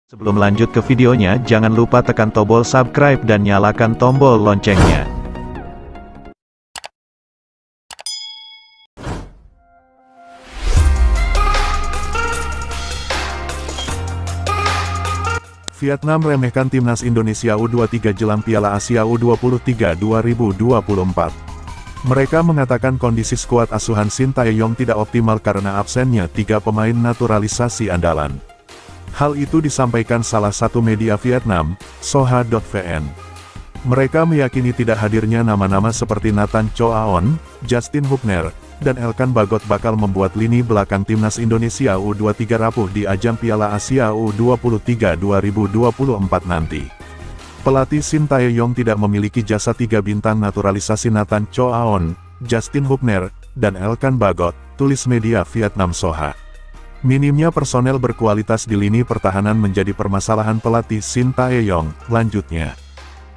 Sebelum lanjut ke videonya, jangan lupa tekan tombol subscribe dan nyalakan tombol loncengnya. Vietnam remehkan Timnas Indonesia U23 jelang Piala Asia U23 2024. Mereka mengatakan kondisi skuad asuhan Shin Tae-yong tidak optimal karena absennya 3 pemain naturalisasi andalan. Hal itu disampaikan salah satu media Vietnam, Soha.vn. Mereka meyakini tidak hadirnya nama-nama seperti Nathan Choaon, Justin Hubner, dan Elkan Bagot bakal membuat lini belakang Timnas Indonesia U23 rapuh di ajang Piala Asia U23 2024 nanti. Pelatih Shin Tae-yong tidak memiliki jasa 3 bintang naturalisasi Nathan Choaon, Justin Hubner, dan Elkan Bagot, tulis media Vietnam Soha. Minimnya personel berkualitas di lini pertahanan menjadi permasalahan pelatih Shin Tae-yong, lanjutnya.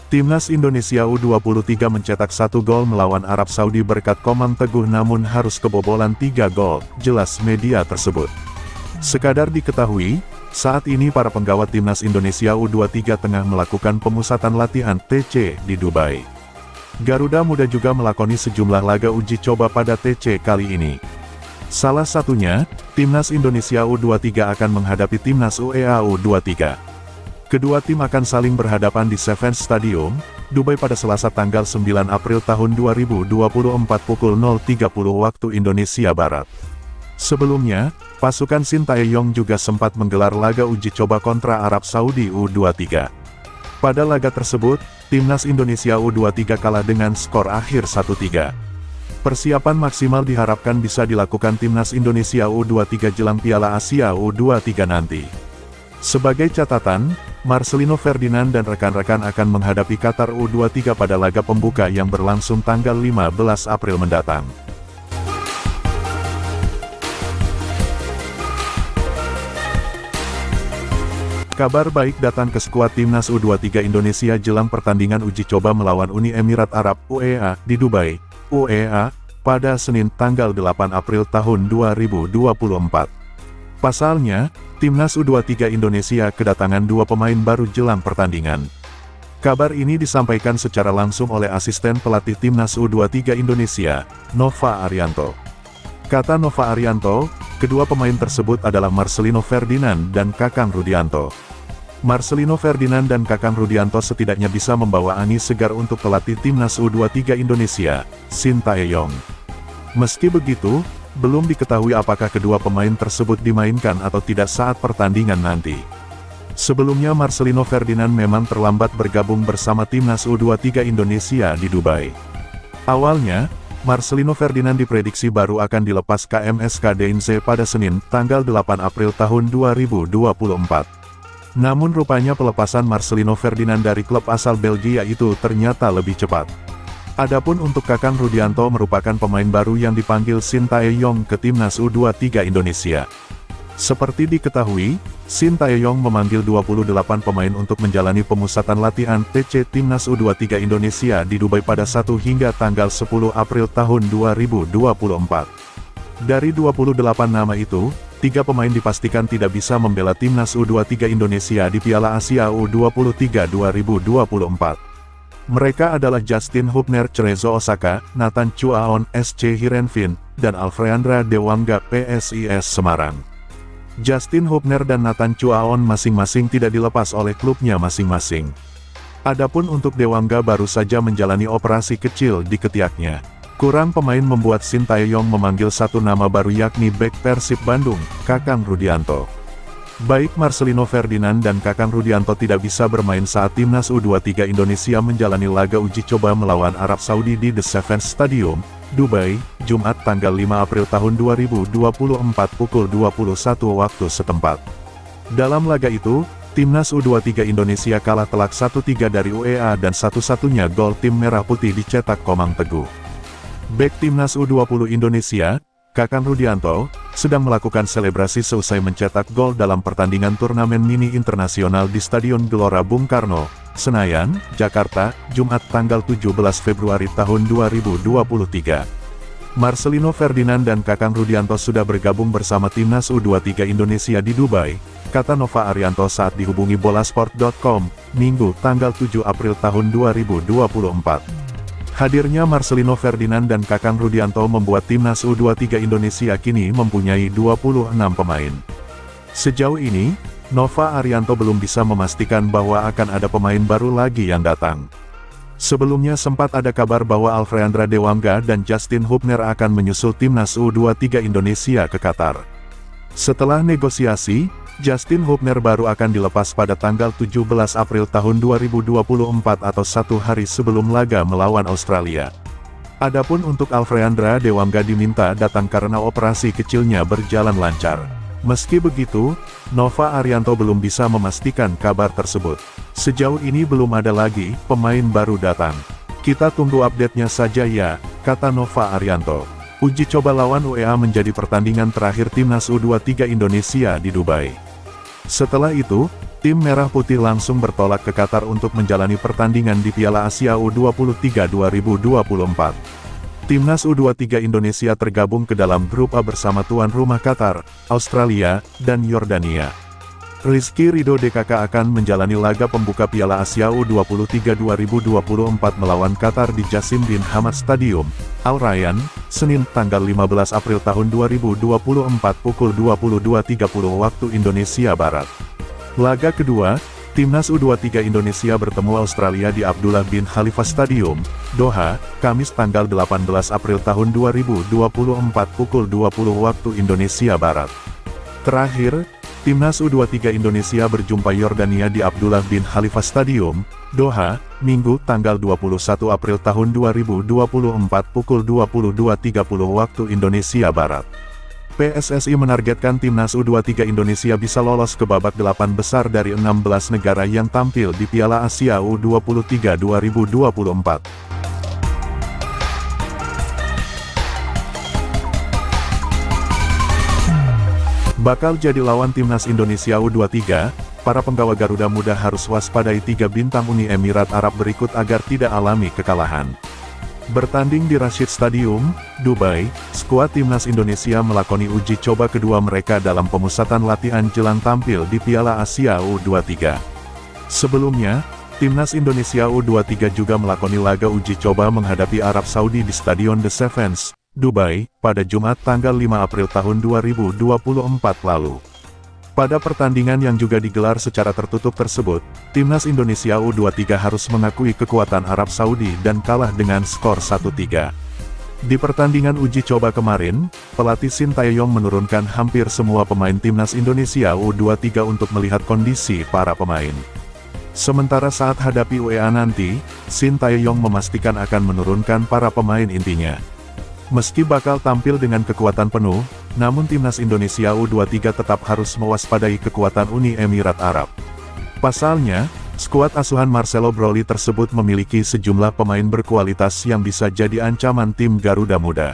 Timnas Indonesia U23 mencetak 1 gol melawan Arab Saudi berkat Komang Teguh namun harus kebobolan 3 gol, jelas media tersebut. Sekadar diketahui, saat ini para penggawat Timnas Indonesia U23 tengah melakukan pemusatan latihan TC di Dubai. Garuda Muda juga melakoni sejumlah laga uji coba pada TC kali ini. Salah satunya, Timnas Indonesia U23 akan menghadapi Timnas UEA U23. Kedua tim akan saling berhadapan di Sevens Stadium, Dubai pada Selasa tanggal 9 April tahun 2024 pukul 0.30 waktu Indonesia Barat. Sebelumnya, pasukan Shin Tae-yong juga sempat menggelar laga uji coba kontra Arab Saudi U23. Pada laga tersebut, Timnas Indonesia U23 kalah dengan skor akhir 1-3. Persiapan maksimal diharapkan bisa dilakukan Timnas Indonesia U23 jelang Piala Asia U23 nanti. Sebagai catatan, Marcelino Ferdinand dan rekan-rekan akan menghadapi Qatar U23 pada laga pembuka yang berlangsung tanggal 15 April mendatang. Kabar baik datang ke skuad Timnas U23 Indonesia jelang pertandingan uji coba melawan Uni Emirat Arab UEA di Dubai, UEA, pada Senin tanggal 8 April tahun 2024. Pasalnya, Timnas U23 Indonesia kedatangan 2 pemain baru jelang pertandingan. Kabar ini disampaikan secara langsung oleh asisten pelatih Timnas U23 Indonesia, Nova Arianto. Kata Nova Arianto, kedua pemain tersebut adalah Marcelino Ferdinand dan Kakang Rudianto. Marcelino Ferdinand dan Kakang Rudianto setidaknya bisa membawa angin segar untuk pelatih Timnas U23 Indonesia, Shin Tae-yong. Meski begitu, belum diketahui apakah kedua pemain tersebut dimainkan atau tidak saat pertandingan nanti. Sebelumnya Marcelino Ferdinand memang terlambat bergabung bersama Timnas U23 Indonesia di Dubai. Awalnya, Marcelino Ferdinand diprediksi baru akan dilepas KMS Kadeinze pada Senin, tanggal 8 April tahun 2024. Namun rupanya pelepasan Marcelino Ferdinand dari klub asal Belgia itu ternyata lebih cepat. Adapun untuk Kakang Rudianto merupakan pemain baru yang dipanggil Shin Tae-yong ke Timnas U23 Indonesia. Seperti diketahui, Shin Tae-yong memanggil 28 pemain untuk menjalani pemusatan latihan TC Timnas U23 Indonesia di Dubai pada 1 hingga tanggal 10 April tahun 2024. Dari 28 nama itu, 3 pemain dipastikan tidak bisa membela Timnas U23 Indonesia di Piala Asia U23 2024. Mereka adalah Justin Hubner Cerezo Osaka, Nathan Choaon SC Heerenveen, dan Alfreandra Dewangga PSIS Semarang. Justin Hubner dan Nathan Choaon masing-masing tidak dilepas oleh klubnya masing-masing. Adapun untuk Dewangga baru saja menjalani operasi kecil di ketiaknya. Kurang pemain membuat Shin Tae-yong memanggil satu nama baru yakni bek Persib Bandung, Kakang Rudianto. Baik Marcelino Ferdinand dan Kakang Rudianto tidak bisa bermain saat Timnas U23 Indonesia menjalani laga uji coba melawan Arab Saudi di The Sevens Stadium, Dubai, Jumat tanggal 5 April tahun 2024 pukul 21 waktu setempat. Dalam laga itu, Timnas U23 Indonesia kalah telak 1-3 dari UEA dan satu-satunya gol tim Merah Putih dicetak Komang Teguh. Bek Timnas U20 Indonesia, Kakang Rudianto, sedang melakukan selebrasi seusai mencetak gol dalam pertandingan turnamen mini internasional di Stadion Gelora Bung Karno, Senayan, Jakarta, Jumat tanggal 17 Februari tahun 2023. Marcelino Ferdinand dan Kakang Rudianto sudah bergabung bersama Timnas U23 Indonesia di Dubai, kata Nova Arianto saat dihubungi bolasport.com, Minggu, tanggal 7 April tahun 2024. Hadirnya Marcelino Ferdinand dan Kakang Rudianto membuat timnas U23 Indonesia kini mempunyai 26 pemain. Sejauh ini, Nova Arianto belum bisa memastikan bahwa akan ada pemain baru lagi yang datang. Sebelumnya sempat ada kabar bahwa Alfreandra Dewangga dan Justin Hubner akan menyusul timnas U23 Indonesia ke Qatar. Setelah negosiasi, Justin Hubner baru akan dilepas pada tanggal 17 April tahun 2024 atau 1 hari sebelum laga melawan Australia. Adapun untuk Alfreandra Dewangga diminta datang karena operasi kecilnya berjalan lancar. Meski begitu, Nova Arianto belum bisa memastikan kabar tersebut. Sejauh ini belum ada lagi pemain baru datang. Kita tunggu update-nya saja ya, kata Nova Arianto. Uji coba lawan UEA menjadi pertandingan terakhir timnas U23 Indonesia di Dubai. Setelah itu, tim Merah Putih langsung bertolak ke Qatar untuk menjalani pertandingan di Piala Asia U23 2024. Timnas U23 Indonesia tergabung ke dalam grup A bersama tuan rumah Qatar, Australia, dan Yordania. Rizky Ridho DKK akan menjalani laga pembuka Piala Asia U23 2024 melawan Qatar di Jassim bin Hamad Stadium, Al Rayyan, Senin tanggal 15 April tahun 2024 pukul 22.30 waktu Indonesia Barat. Laga kedua, Timnas U23 Indonesia bertemu Australia di Abdullah bin Khalifa Stadium, Doha, Kamis tanggal 18 April tahun 2024 pukul 20 waktu Indonesia Barat. Terakhir, Timnas U23 Indonesia berjumpa Yordania di Abdullah bin Khalifa Stadium, Doha, Minggu tanggal 21 April tahun 2024 pukul 22.30 waktu Indonesia Barat. PSSI menargetkan Timnas U23 Indonesia bisa lolos ke babak 8 besar dari 16 negara yang tampil di Piala Asia U23 2024. Bakal jadi lawan Timnas Indonesia U23, para penggawa Garuda Muda harus waspadai 3 bintang Uni Emirat Arab berikut agar tidak alami kekalahan. Bertanding di Rashid Stadium, Dubai, skuad Timnas Indonesia melakoni uji coba kedua mereka dalam pemusatan latihan jelang tampil di Piala Asia U23. Sebelumnya, Timnas Indonesia U23 juga melakoni laga uji coba menghadapi Arab Saudi di Stadion The Sevens, Dubai, pada Jumat tanggal 5 April tahun 2024 lalu. Pada pertandingan yang juga digelar secara tertutup tersebut, Timnas Indonesia U23 harus mengakui kekuatan Arab Saudi dan kalah dengan skor 1-3. Di pertandingan uji coba kemarin, pelatih Shin Tae-yong menurunkan hampir semua pemain Timnas Indonesia U23 untuk melihat kondisi para pemain. Sementara saat hadapi UEA nanti, Shin Tae-yong memastikan akan menurunkan para pemain intinya. Meski bakal tampil dengan kekuatan penuh, namun Timnas Indonesia U23 tetap harus mewaspadai kekuatan Uni Emirat Arab. Pasalnya, skuad asuhan Marcelo Broly tersebut memiliki sejumlah pemain berkualitas yang bisa jadi ancaman tim Garuda Muda.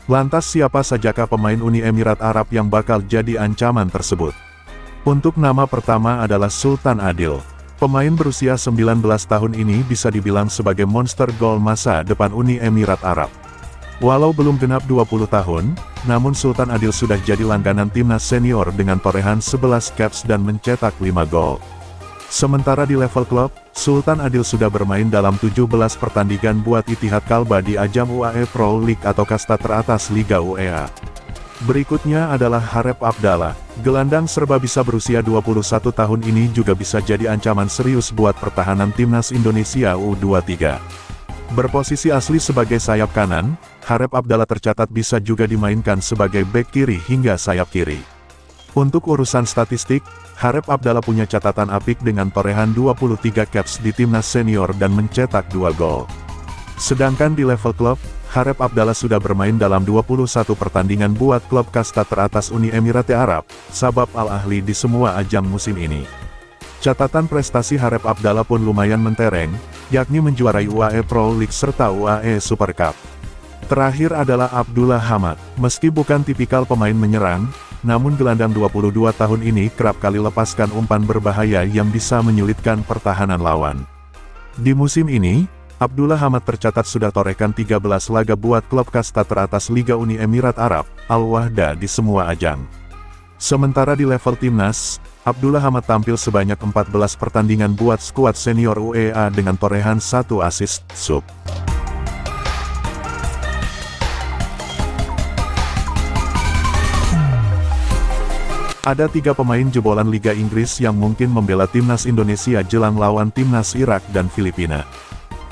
Lantas siapa sajakah pemain Uni Emirat Arab yang bakal jadi ancaman tersebut? Untuk nama pertama adalah Sultan Adil. Pemain berusia 19 tahun ini bisa dibilang sebagai monster gol masa depan Uni Emirat Arab. Walau belum genap 20 tahun, namun Sultan Adil sudah jadi langganan timnas senior dengan torehan 11 caps dan mencetak 5 gol. Sementara di level klub, Sultan Adil sudah bermain dalam 17 pertandingan buat Ittihad Kalba di ajang UAE Pro League atau kasta teratas Liga UEA. Berikutnya adalah Harep Abdallah, gelandang serba bisa berusia 21 tahun ini juga bisa jadi ancaman serius buat pertahanan timnas Indonesia U23. Berposisi asli sebagai sayap kanan, Harep Abdallah tercatat bisa juga dimainkan sebagai bek kiri hingga sayap kiri. Untuk urusan statistik, Harep Abdallah punya catatan apik dengan torehan 23 caps di timnas senior dan mencetak 2 gol. Sedangkan di level klub, Harep Abdallah sudah bermain dalam 21 pertandingan buat klub kasta teratas Uni Emirat Arab, Sabab Al Ahli di semua ajang musim ini. Catatan prestasi Harep Abdallah pun lumayan mentereng, yakni menjuarai UAE Pro League serta UAE Super Cup. Terakhir adalah Abdullah Hamad. Meski bukan tipikal pemain menyerang, namun gelandang 22 tahun ini kerap kali lepaskan umpan berbahaya yang bisa menyulitkan pertahanan lawan. Di musim ini, Abdullah Hamad tercatat sudah torehkan 13 laga buat klub kasta teratas Liga Uni Emirat Arab, Al Wahda di semua ajang. Sementara di level timnas, Abdullah Hamad tampil sebanyak 14 pertandingan buat skuad senior UEA dengan torehan 1 assist, sub. Ada 3 pemain jebolan Liga Inggris yang mungkin membela timnas Indonesia jelang lawan timnas Irak dan Filipina.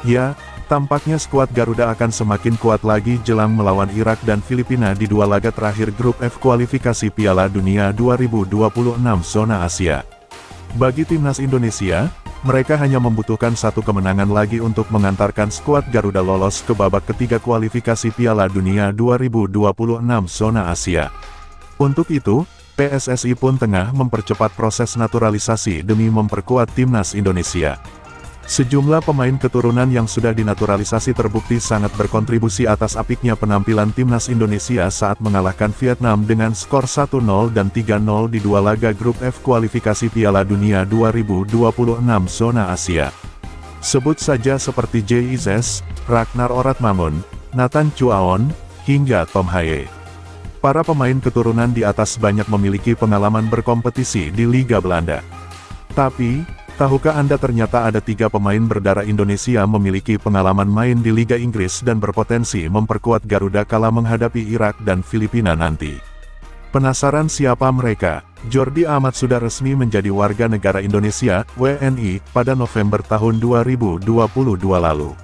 Ya, tampaknya skuad Garuda akan semakin kuat lagi jelang melawan Irak dan Filipina di 2 laga terakhir grup F kualifikasi Piala Dunia 2026 zona Asia. Bagi timnas Indonesia, mereka hanya membutuhkan 1 kemenangan lagi untuk mengantarkan skuad Garuda lolos ke babak ketiga kualifikasi Piala Dunia 2026 zona Asia. Untuk itu, PSSI pun tengah mempercepat proses naturalisasi demi memperkuat timnas Indonesia. Sejumlah pemain keturunan yang sudah dinaturalisasi terbukti sangat berkontribusi atas apiknya penampilan timnas Indonesia saat mengalahkan Vietnam dengan skor 1-0 dan 3-0 di 2 laga grup F kualifikasi Piala Dunia 2026 zona Asia. Sebut saja seperti JIZS, Ragnar Oratmangun, Nathan Chuaon, hingga Tom Haye. Para pemain keturunan di atas banyak memiliki pengalaman berkompetisi di Liga Belanda. Tapi, tahukah Anda ternyata ada 3 pemain berdarah Indonesia memiliki pengalaman main di Liga Inggris dan berpotensi memperkuat Garuda kala menghadapi Irak dan Filipina nanti? Penasaran siapa mereka? Jordi Amat sudah resmi menjadi warga negara Indonesia, WNI, pada November tahun 2022 lalu.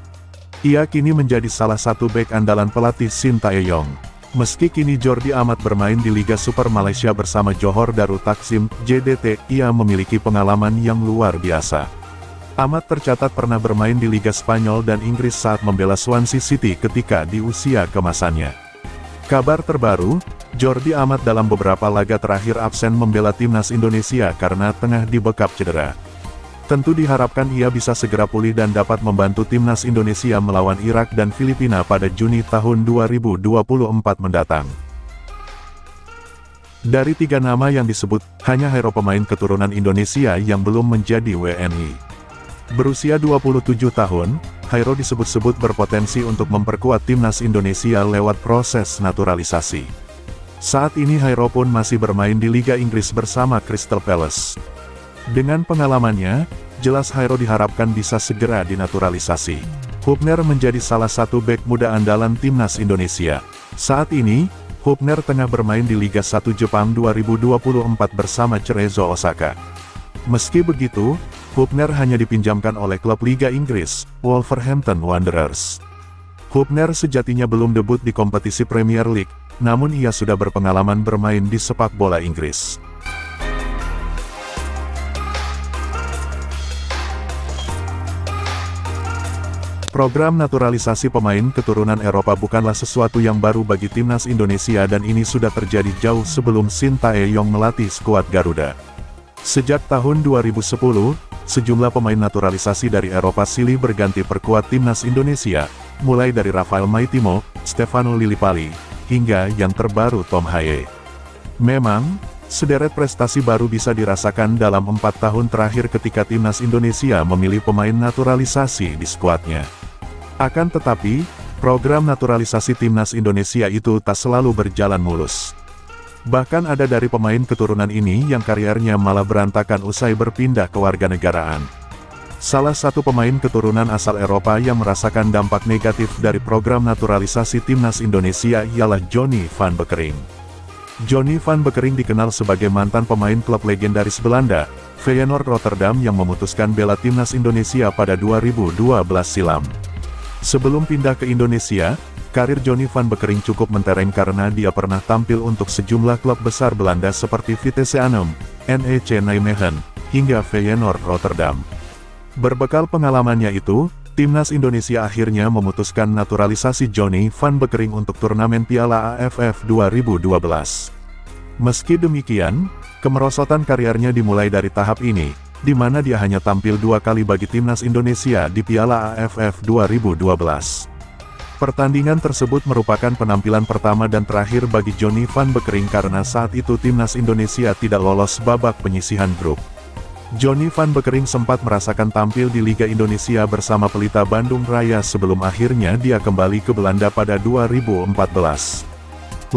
Ia kini menjadi salah satu bek andalan pelatih Shin Tae-yong. Meski kini Jordi Amat bermain di Liga Super Malaysia bersama Johor Darul Takzim, JDT, ia memiliki pengalaman yang luar biasa. Amat tercatat pernah bermain di Liga Spanyol dan Inggris saat membela Swansea City ketika di usia kemasannya. Kabar terbaru, Jordi Amat dalam beberapa laga terakhir absen membela timnas Indonesia karena tengah dibekap cedera. Tentu diharapkan ia bisa segera pulih dan dapat membantu timnas Indonesia melawan Irak dan Filipina pada Juni tahun 2024 mendatang. Dari 3 nama yang disebut, hanya hero pemain keturunan Indonesia yang belum menjadi WNI. Berusia 27 tahun, Hairo disebut-sebut berpotensi untuk memperkuat timnas Indonesia lewat proses naturalisasi. Saat ini Hairo pun masih bermain di Liga Inggris bersama Crystal Palace. Dengan pengalamannya, jelas Hairo diharapkan bisa segera dinaturalisasi. Hubner menjadi salah satu bek muda andalan timnas Indonesia. Saat ini, Hubner tengah bermain di Liga 1 Jepang 2024 bersama Cerezo Osaka. Meski begitu, Hubner hanya dipinjamkan oleh klub Liga Inggris, Wolverhampton Wanderers. Hubner sejatinya belum debut di kompetisi Premier League, namun ia sudah berpengalaman bermain di sepak bola Inggris. Program naturalisasi pemain keturunan Eropa bukanlah sesuatu yang baru bagi timnas Indonesia dan ini sudah terjadi jauh sebelum Shin Tae-yong melatih skuad Garuda. Sejak tahun 2010, sejumlah pemain naturalisasi dari Eropa silih berganti perkuat timnas Indonesia, mulai dari Rafael Maitimo, Stefano Lillipali, hingga yang terbaru Tom Haye. Memang, sederet prestasi baru bisa dirasakan dalam 4 tahun terakhir ketika timnas Indonesia memilih pemain naturalisasi di skuadnya. Akan tetapi, program naturalisasi timnas Indonesia itu tak selalu berjalan mulus. Bahkan ada dari pemain keturunan ini yang kariernya malah berantakan usai berpindah ke warganegaraan. Salah satu pemain keturunan asal Eropa yang merasakan dampak negatif dari program naturalisasi timnas Indonesia ialah Johnny van Bekkering. Johnny van Bekkering dikenal sebagai mantan pemain klub legendaris Belanda, Feyenoord Rotterdam yang memutuskan bela timnas Indonesia pada 2012 silam. Sebelum pindah ke Indonesia, karir Johnny van Bekkering cukup mentereng karena dia pernah tampil untuk sejumlah klub besar Belanda seperti Vitesse Arnhem, NEC Nijmegen, hingga Feyenoord Rotterdam. Berbekal pengalamannya itu, timnas Indonesia akhirnya memutuskan naturalisasi Johnny van Bekkering untuk turnamen Piala AFF 2012. Meski demikian, kemerosotan kariernya dimulai dari tahap ini, di mana dia hanya tampil 2 kali bagi timnas Indonesia di Piala AFF 2012. Pertandingan tersebut merupakan penampilan pertama dan terakhir bagi Johnny van Bekkering karena saat itu timnas Indonesia tidak lolos babak penyisihan grup. Johnny van Bekkering sempat merasakan tampil di Liga Indonesia bersama Pelita Bandung Raya sebelum akhirnya dia kembali ke Belanda pada 2014.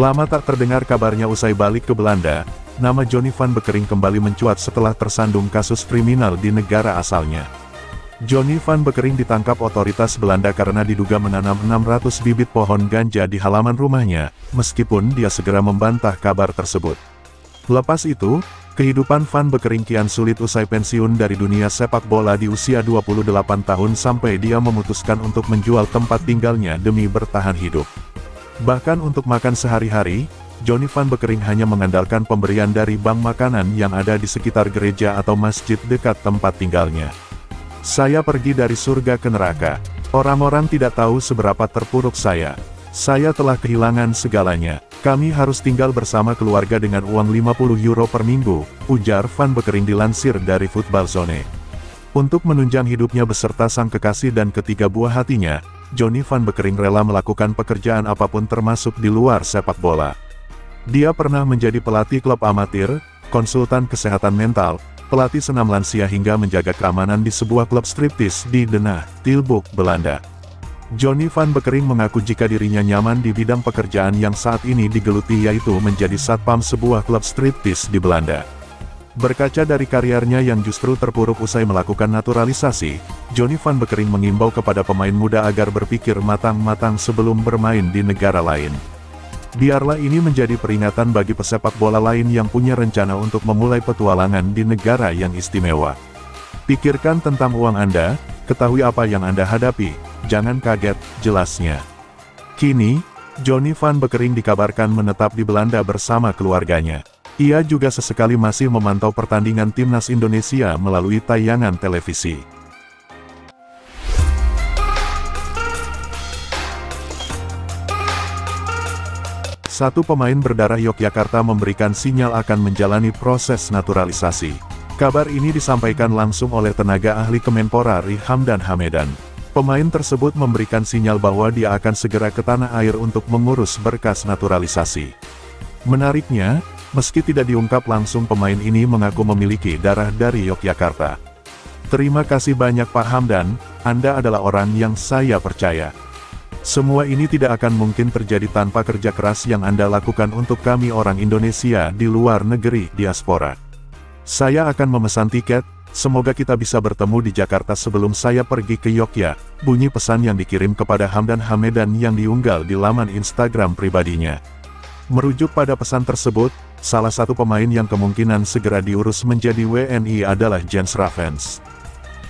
Lama tak terdengar kabarnya usai balik ke Belanda, nama Johnny van Bekkering kembali mencuat setelah tersandung kasus kriminal di negara asalnya. Johnny van Bekkering ditangkap otoritas Belanda karena diduga menanam 600 bibit pohon ganja di halaman rumahnya, meskipun dia segera membantah kabar tersebut. Lepas itu, kehidupan Van Bekkering kian sulit usai pensiun dari dunia sepak bola di usia 28 tahun sampai dia memutuskan untuk menjual tempat tinggalnya demi bertahan hidup. Bahkan untuk makan sehari-hari, Johnny van Bekkering hanya mengandalkan pemberian dari bank makanan yang ada di sekitar gereja atau masjid dekat tempat tinggalnya. Saya pergi dari surga ke neraka. Orang-orang tidak tahu seberapa terpuruk saya. Saya telah kehilangan segalanya. Kami harus tinggal bersama keluarga dengan uang 50 euro per minggu, ujar Van Bekkering dilansir dari Football Zone. Untuk menunjang hidupnya beserta sang kekasih dan ketiga buah hatinya, Johnny van Bekkering rela melakukan pekerjaan apapun termasuk di luar sepak bola. Dia pernah menjadi pelatih klub amatir, konsultan kesehatan mental, pelatih senam lansia hingga menjaga keamanan di sebuah klub striptis di Den Haag, Tilburg, Belanda. Johnny van Bekkering mengaku jika dirinya nyaman di bidang pekerjaan yang saat ini digeluti yaitu menjadi satpam sebuah klub striptis di Belanda. Berkaca dari karirnya yang justru terpuruk usai melakukan naturalisasi, Johnny van Bekkering mengimbau kepada pemain muda agar berpikir matang-matang sebelum bermain di negara lain. Biarlah ini menjadi peringatan bagi pesepak bola lain yang punya rencana untuk memulai petualangan di negara yang istimewa. Pikirkan tentang uang Anda, ketahui apa yang Anda hadapi, jangan kaget, jelasnya. Kini, Johnny van Bekkering dikabarkan menetap di Belanda bersama keluarganya. Ia juga sesekali masih memantau pertandingan timnas Indonesia melalui tayangan televisi. Satu pemain berdarah Yogyakarta memberikan sinyal akan menjalani proses naturalisasi. Kabar ini disampaikan langsung oleh tenaga ahli Kemenpora Ri Hamdan Hamedan. Pemain tersebut memberikan sinyal bahwa dia akan segera ke tanah air untuk mengurus berkas naturalisasi. Menariknya, meski tidak diungkap langsung pemain ini mengaku memiliki darah dari Yogyakarta. Terima kasih banyak Pak Hamdan, Anda adalah orang yang saya percaya. Semua ini tidak akan mungkin terjadi tanpa kerja keras yang Anda lakukan untuk kami orang Indonesia di luar negeri diaspora. Saya akan memesan tiket, semoga kita bisa bertemu di Jakarta sebelum saya pergi ke Yogyakarta, bunyi pesan yang dikirim kepada Hamdan Hamedan yang diunggah di laman Instagram pribadinya. Merujuk pada pesan tersebut, salah satu pemain yang kemungkinan segera diurus menjadi WNI adalah Jens Ravens.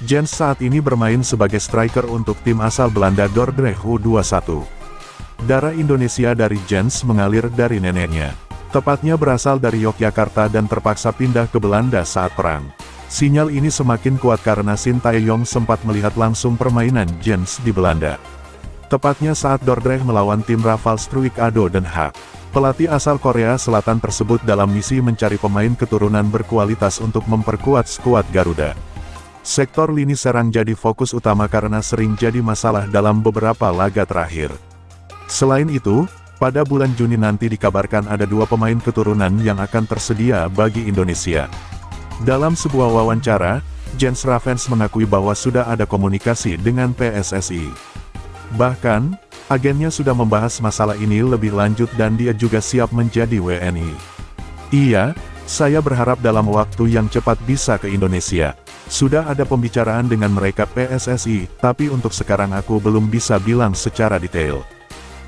Jens saat ini bermain sebagai striker untuk tim asal Belanda Dordrecht U21. Darah Indonesia dari Jens mengalir dari neneknya. Tepatnya berasal dari Yogyakarta dan terpaksa pindah ke Belanda saat perang. Sinyal ini semakin kuat karena Sintayong sempat melihat langsung permainan Jens di Belanda. Tepatnya saat Dordrecht melawan tim Raval Struik Ado Den Haag. Pelatih asal Korea Selatan tersebut dalam misi mencari pemain keturunan berkualitas untuk memperkuat skuad Garuda. Sektor lini serang jadi fokus utama karena sering jadi masalah dalam beberapa laga terakhir. Selain itu, pada bulan Juni nanti dikabarkan ada dua pemain keturunan yang akan tersedia bagi Indonesia. Dalam sebuah wawancara, Jens Ravens mengakui bahwa sudah ada komunikasi dengan PSSI. Bahkan, agennya sudah membahas masalah ini lebih lanjut dan dia juga siap menjadi WNI. Iya, saya berharap dalam waktu yang cepat bisa ke Indonesia. Sudah ada pembicaraan dengan mereka PSSI, tapi untuk sekarang aku belum bisa bilang secara detail.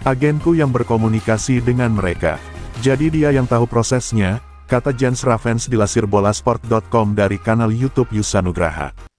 Agenku yang berkomunikasi dengan mereka. Jadi dia yang tahu prosesnya, kata Jens Ravens dilansir bolasport.com dari kanal YouTube Yusa Nugraha.